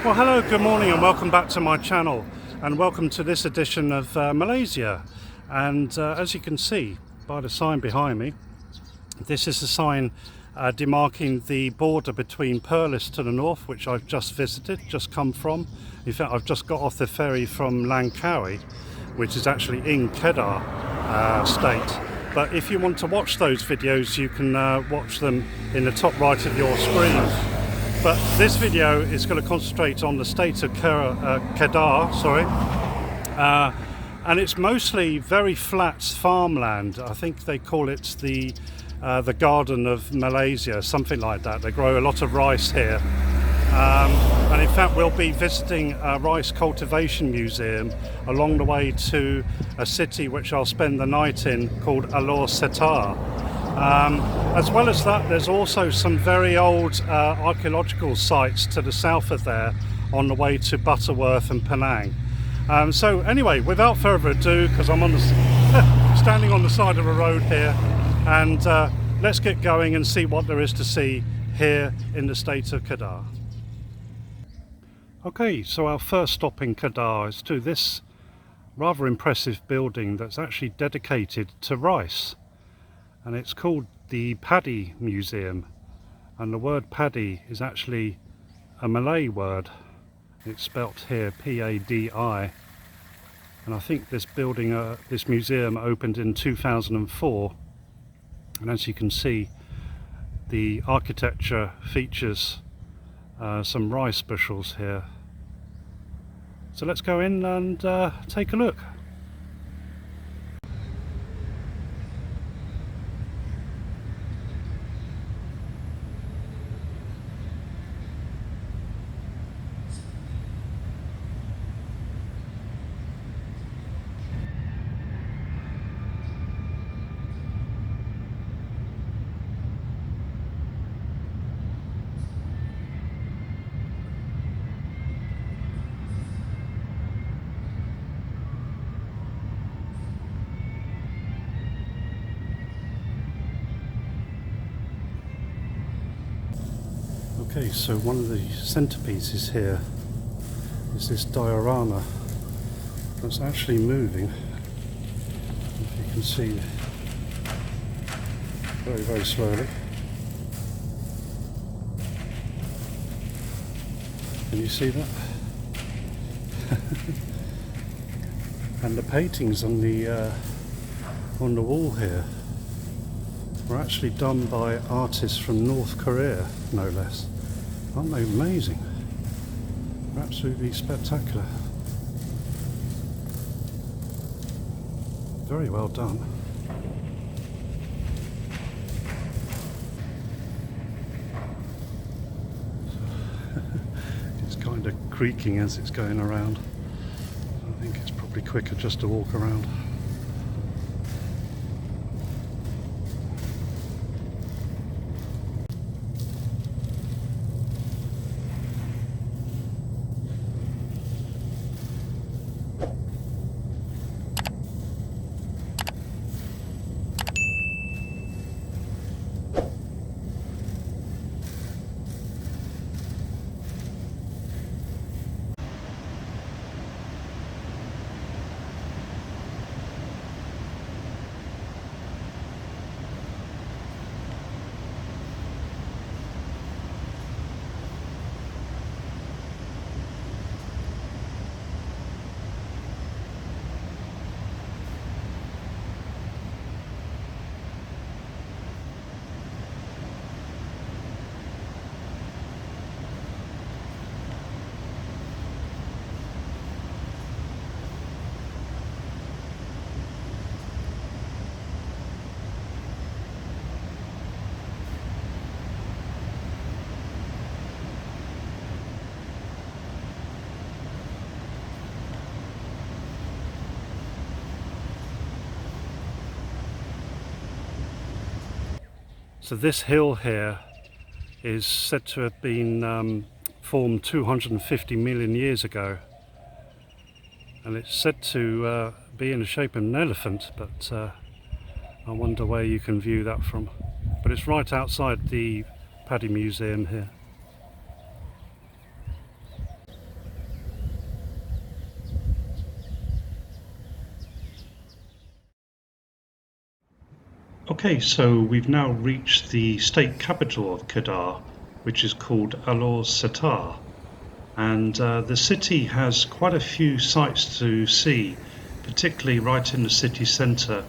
Well, hello, good morning and welcome back to my channel, and welcome to this edition of Malaysia. And as you can see by the sign behind me, this is a sign demarking the border between Perlis to the north, which I've just visited, just come from. In fact, I've just got off the ferry from Langkawi, which is actually in Kedah state. But if you want to watch those videos, you can watch them in the top right of your screen. But this video is going to concentrate on the state of Kedah, and it's mostly very flat farmland. I think they call it the Garden of Malaysia, something like that. They grow a lot of rice here, and in fact we'll be visiting a rice cultivation museum along the way to a city which I'll spend the night in called Alor Setar. As well as that, there's also some very old archaeological sites to the south of there on the way to Butterworth and Penang. So anyway, without further ado, because I'm on the standing on the side of a road here, and let's get going and see what there is to see here in the state of Kedah. Okay, so our first stop in Kedah is to this rather impressive building that's actually dedicated to rice. And it's called the Paddy Museum, and the word paddy is actually a Malay word. It's spelt here P-A-D-I, and I think this building, this museum opened in 2004, and as you can see, the architecture features some rice bushels here. So let's go in and take a look. Okay, so one of the centerpieces here is this diorama that's actually moving. If you can see, very, very slowly. Can you see that? And the paintings on the wall here were actually done by artists from North Korea, no less. Aren't they amazing? They're absolutely spectacular. Very well done. It's kind of creaking as it's going around. I think it's probably quicker just to walk around. So this hill here is said to have been formed 250 million years ago, and it's said to be in the shape of an elephant, but I wonder where you can view that from. But it's right outside the Paddy Museum here. Okay, so we've now reached the state capital of Kedah, which is called Alor Setar. And the city has quite a few sights to see, particularly right in the city centre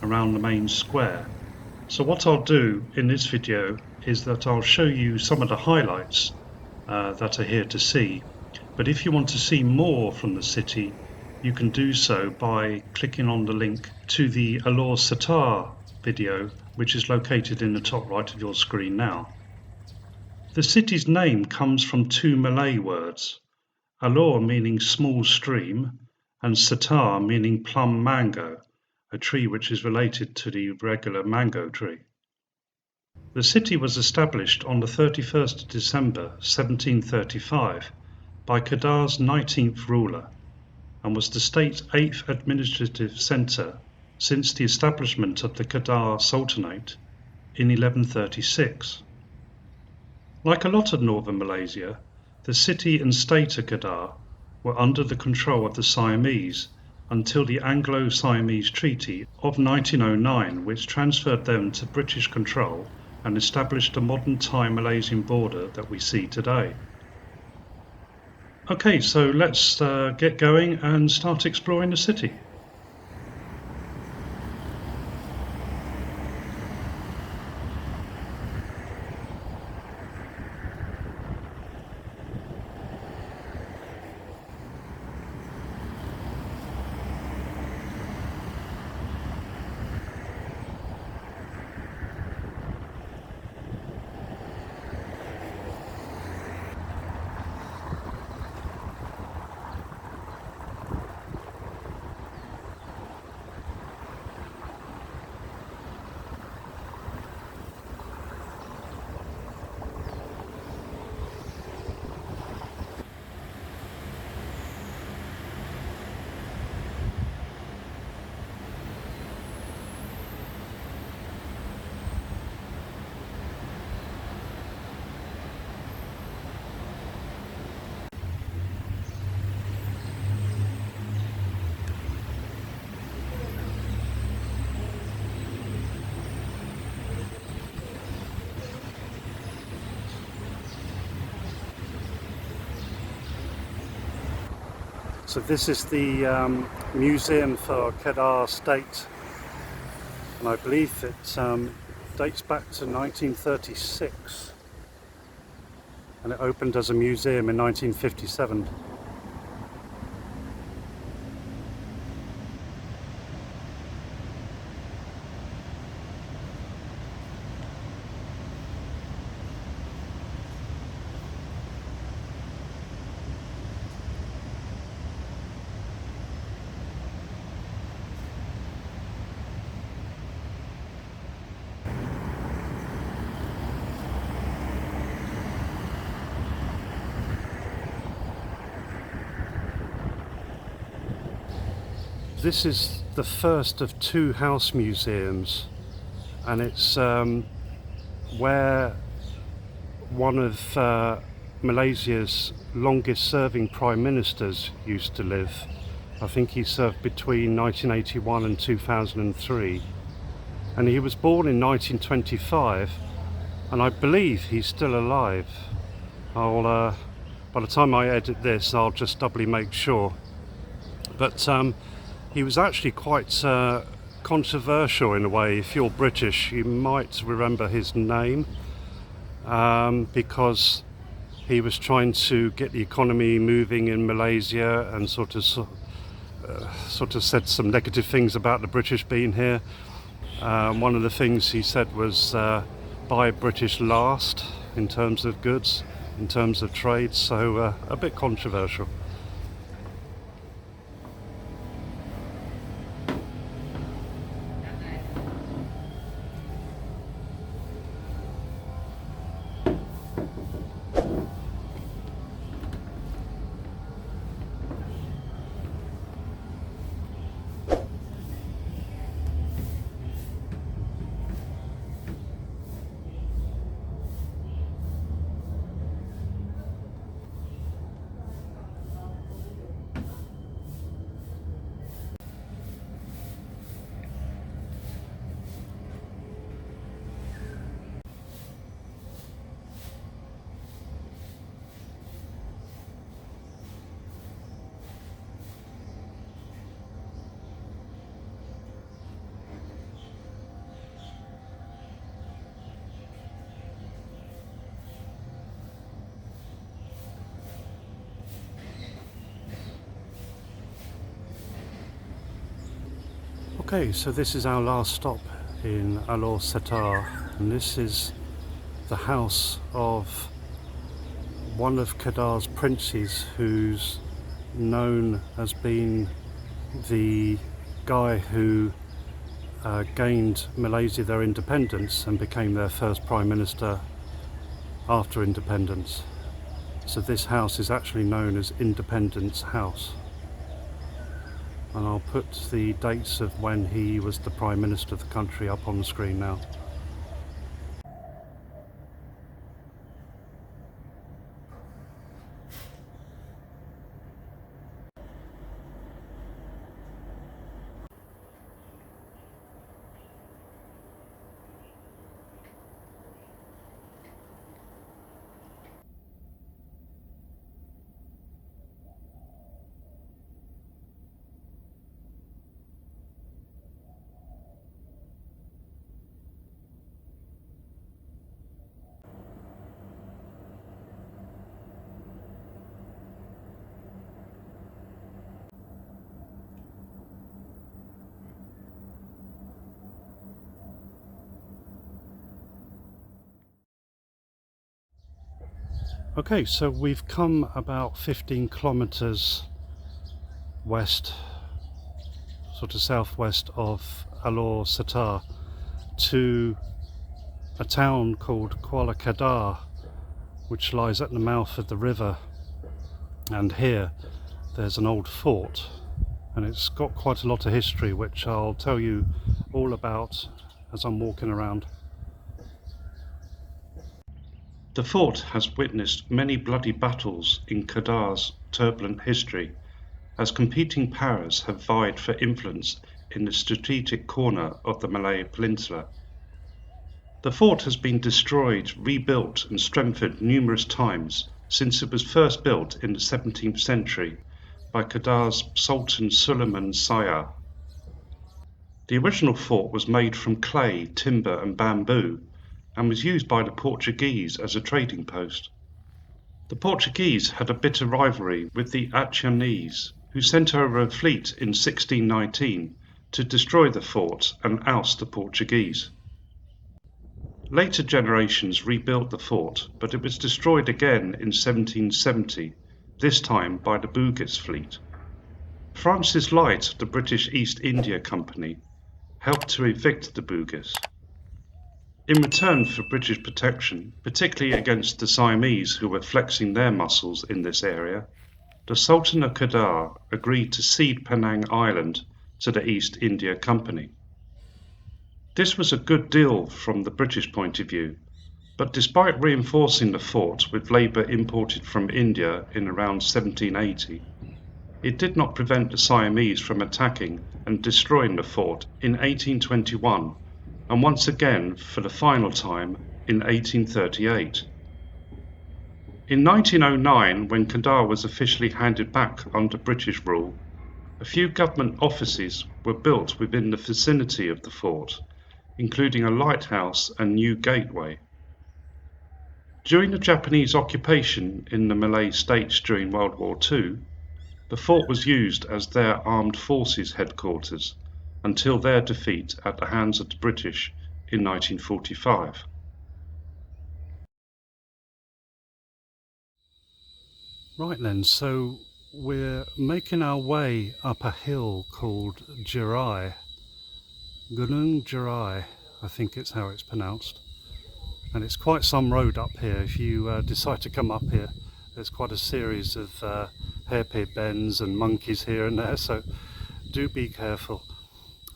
around the main square. So what I'll do in this video is that I'll show you some of the highlights that are here to see. But if you want to see more from the city, you can do so by clicking on the link to the Alor Setar video, which is located in the top right of your screen now. The city's name comes from two Malay words, Alor meaning small stream and Setar meaning plum mango, a tree which is related to the regular mango tree. The city was established on the 31st of December 1735 by Kedah's 19th ruler and was the state's 8th administrative centre since the establishment of the Kedah Sultanate in 1136. Like a lot of northern Malaysia, the city and state of Kedah were under the control of the Siamese until the Anglo-Siamese Treaty of 1909, which transferred them to British control and established the modern Thai Malaysian border that we see today. Okay, so let's get going and start exploring the city. So this is the Museum for Kedah State, and I believe it dates back to 1936, and it opened as a museum in 1957. This is the first of two house museums, and it's where one of Malaysia's longest serving prime ministers used to live. I think he served between 1981 and 2003, and he was born in 1925, and I believe he's still alive. By the time I edit this, I'll just doubly make sure. But he was actually quite controversial in a way. If you're British, you might remember his name because he was trying to get the economy moving in Malaysia and sort of said some negative things about the British being here. One of the things he said was buy British last in terms of goods, in terms of trade, so a bit controversial. Okay, so this is our last stop in Alor Setar, and this is the house of one of Kedah's princes, who's known as being the guy who gained Malaysia their independence and became their first prime minister after independence. So this house is actually known as Independence House. And I'll put the dates of when he was the Prime Minister of the country up on the screen now. Okay, so we've come about 15 kilometers west, sort of southwest of Alor Setar, to a town called Kuala Kedah, which lies at the mouth of the river. And here there's an old fort, and it's got quite a lot of history, which I'll tell you all about as I'm walking around. The fort has witnessed many bloody battles in Kedah's turbulent history, as competing powers have vied for influence in the strategic corner of the Malay Peninsula. The fort has been destroyed, rebuilt and strengthened numerous times since it was first built in the 17th century by Kedah's Sultan Suleiman Shah. The original fort was made from clay, timber and bamboo, and was used by the Portuguese as a trading post. The Portuguese had a bitter rivalry with the Achinese, who sent over a fleet in 1619 to destroy the fort and oust the Portuguese. Later generations rebuilt the fort, but it was destroyed again in 1770, this time by the Bugis fleet. Francis Light, the British East India Company, helped to evict the Bugis. In return for British protection, particularly against the Siamese who were flexing their muscles in this area, the Sultan of Kedah agreed to cede Penang Island to the East India Company. This was a good deal from the British point of view, but despite reinforcing the fort with labour imported from India in around 1780, it did not prevent the Siamese from attacking and destroying the fort in 1821, and once again for the final time in 1838. In 1909, when Kedah was officially handed back under British rule, a few government offices were built within the vicinity of the fort, including a lighthouse and new gateway. During the Japanese occupation in the Malay states during World War II, the fort was used as their armed forces headquarters until their defeat at the hands of the British in 1945. Right then, so we're making our way up a hill called Jerai, Gunung Jerai, I think it's how it's pronounced. And it's quite some road up here. If you decide to come up here, there's quite a series of hairpin bends and monkeys here and there, so do be careful.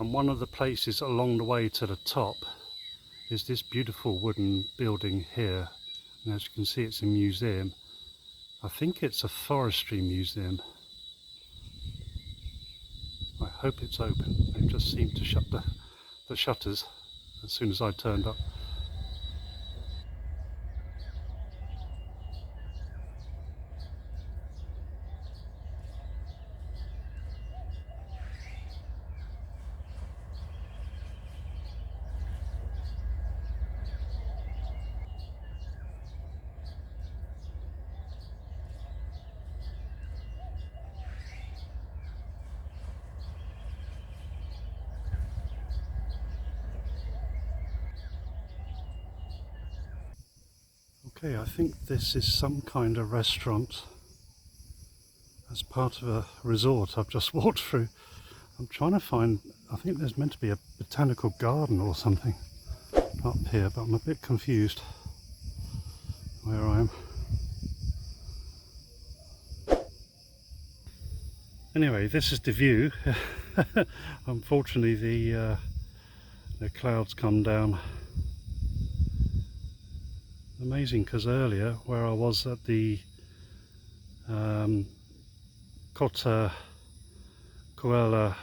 And one of the places along the way to the top is this beautiful wooden building here. And as you can see, it's a museum. I think it's a forestry museum. I hope it's open. They just seemed to shut the shutters as soon as I turned up. Okay, I think this is some kind of restaurant as part of a resort I've just walked through. I'm trying to find, I think there's meant to be a botanical garden or something up here, but I'm a bit confused where I am. Anyway, this is the view. Unfortunately the clouds come down. Amazing, because earlier where I was at the Kota Kuala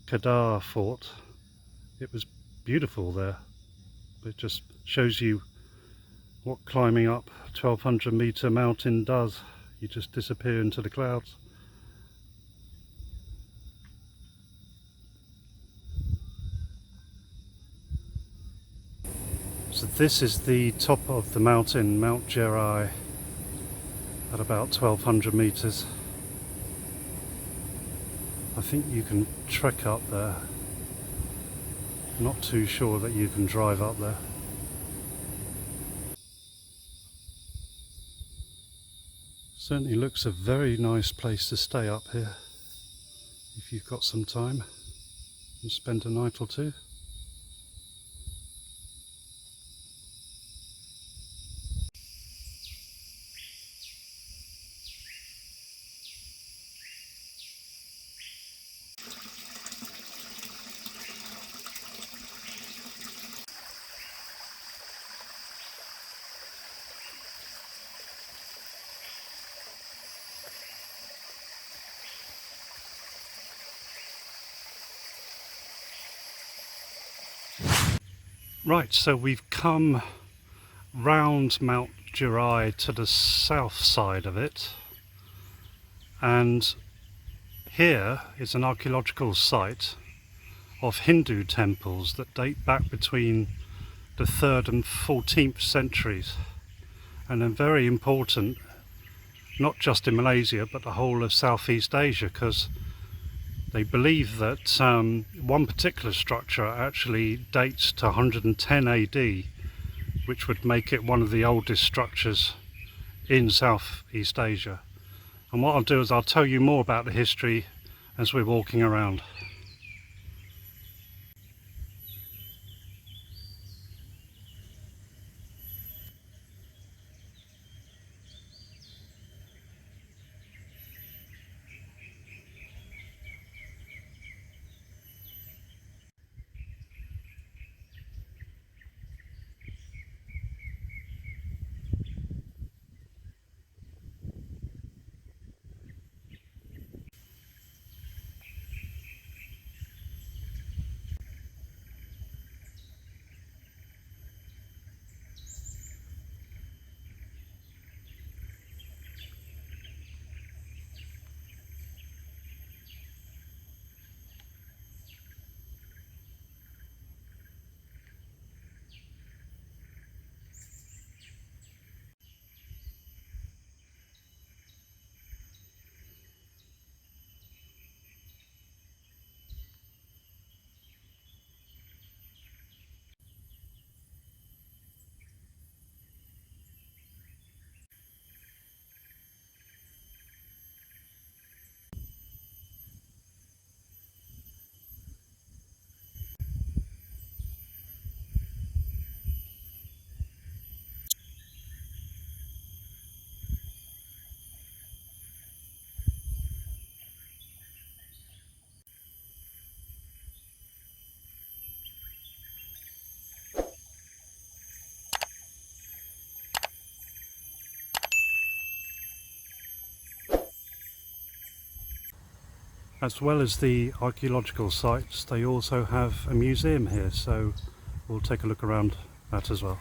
Kedah fort, it was beautiful there. It just shows you what climbing up a 1200 meter mountain does. You just disappear into the clouds. So this is the top of the mountain, Mount Jerai, at about 1200 meters. I think you can trek up there. Not too sure that you can drive up there. Certainly looks a very nice place to stay up here if you've got some time and spend a night or two. Right, so we've come round Mount Jerai to the south side of it, and here is an archaeological site of Hindu temples that date back between the 3rd and 14th centuries, and are very important not just in Malaysia but the whole of Southeast Asia, because they believe that one particular structure actually dates to 110 AD, which would make it one of the oldest structures in Southeast Asia. And what I'll do is I'll tell you more about the history as we're walking around. As well as the archaeological sites, they also have a museum here, so we'll take a look around that as well.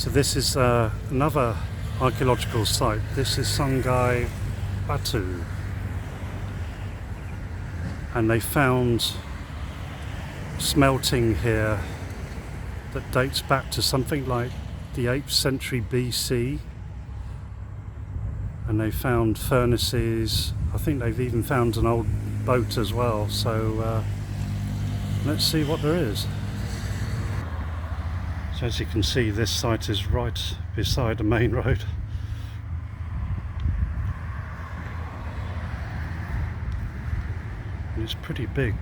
So this is another archaeological site. This is Sungai, Batu. And they found smelting here that dates back to something like the 8th century BC. And they found furnaces. I think they've even found an old boat as well. So let's see what there is. So as you can see, this site is right beside the main road. And it's pretty big.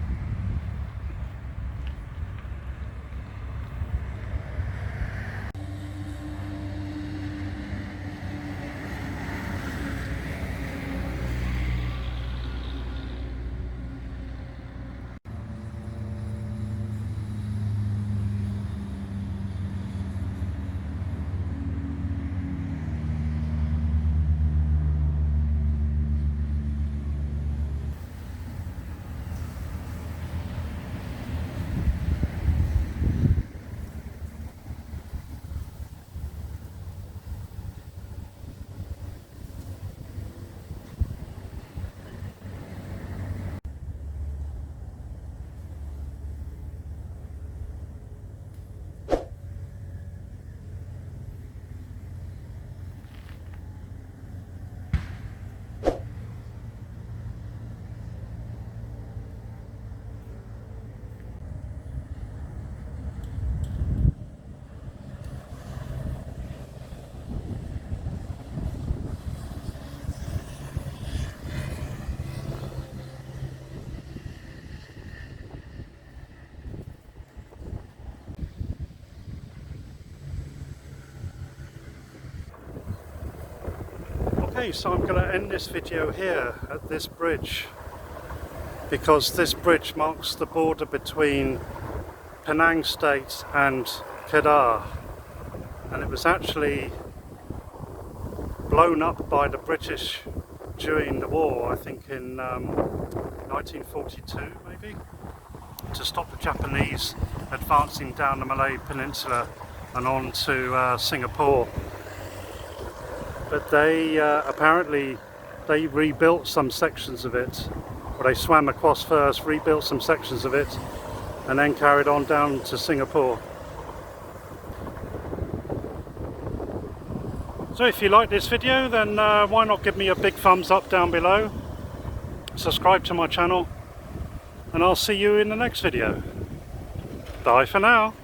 Okay, so I'm going to end this video here at this bridge, because this bridge marks the border between Penang State and Kedah, and it was actually blown up by the British during the war, I think in 1942 maybe, to stop the Japanese advancing down the Malay Peninsula and on to Singapore. But they apparently they rebuilt some sections of it, or they swam across first, rebuilt some sections of it, and then carried on down to Singapore. So if you like this video, then why not give me a big thumbs up down below, subscribe to my channel, and I'll see you in the next video. Bye for now.